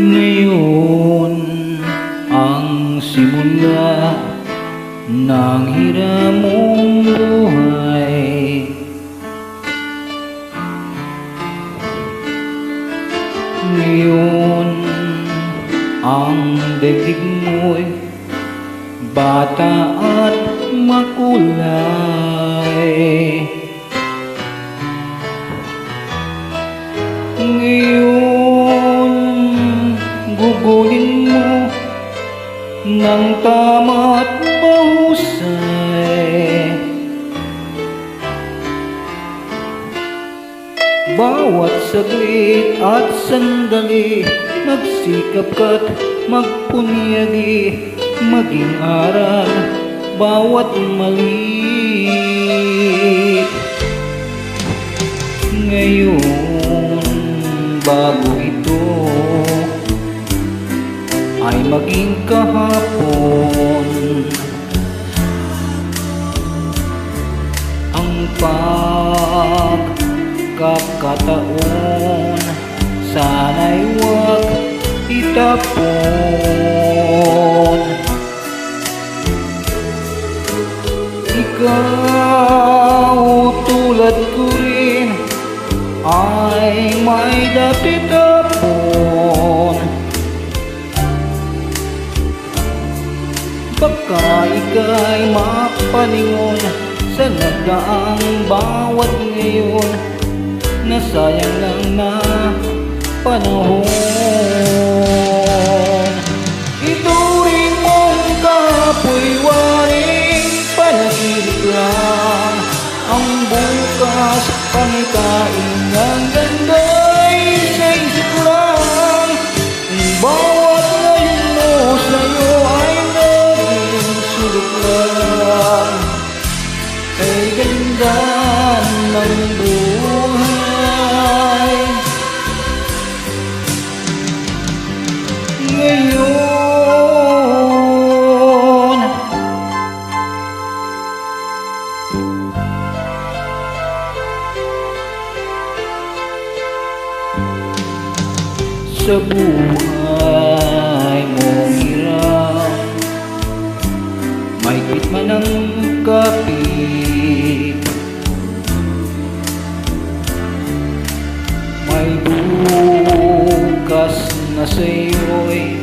Ngayon ang simula ng hiram mong buhay. Ngayon ang daigdig mo'y bata at makulay. Ngayon gugulin mo ng tama at mahusay. Bawat saglit at sandali, magsikap ka't magpunyagi, maging aral bawat mali. Ngayon bago ito ay maging kahapon, ang pagkakataon sana'y huwag itapon. Ikaw tulad ko rin ay may dapit tapon. Baka ika'y mapalingon sa nagdaang bawat ngayon, nasayang lang na panahon. Ituring mong kapoy waring panaginip lang, ang bukas pangikain ng ganda'y sa isip lang. Bawat ngayon mo sa'yo ay naging sulit lang, kay ganda ng buhay. Ngayon sa buhay mong hirap, mahigpit man ang kapit, may bukas na sa'yo'y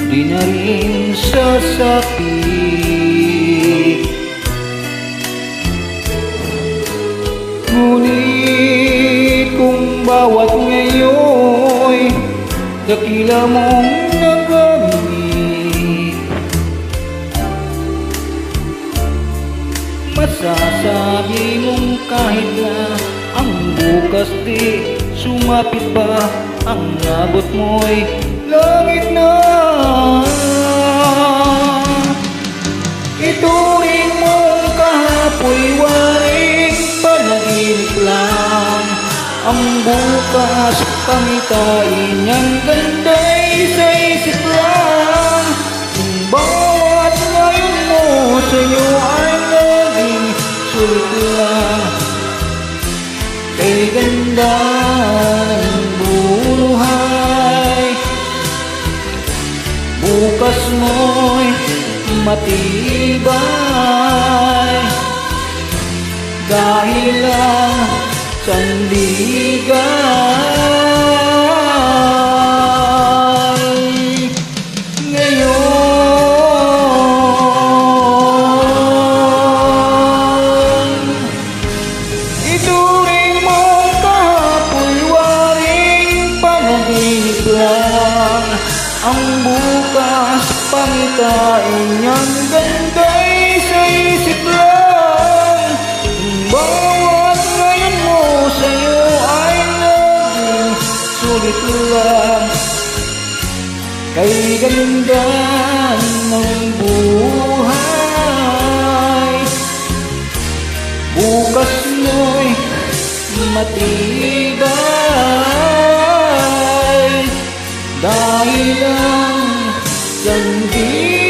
di na rin sasapit. Ngunit kung bawat ngayon'y dakila mong nagamit, masasabi mong kahit na ang bukas di sumapit pa, ang abot mo'y langit na. Ituring mong kahapoy waring panaginip lang, ang bukas pangitain niyang ganda'y sa isip lang. Kung bawat ngayon mo sa'yo ay naging sulit lang, kay ganda ng buhay. Bukas mo'y matibay dahil lang sandigay. Ngayon ituring mong kahapoy waring panaginip lang, ang bukas pangitain niyang ganda'y sa isip lang. Bawat ngayon mo sa'yo ay naging sulit lang, kay ganda ng buhay. Bukas mo'y matibay dahil lang sandigay.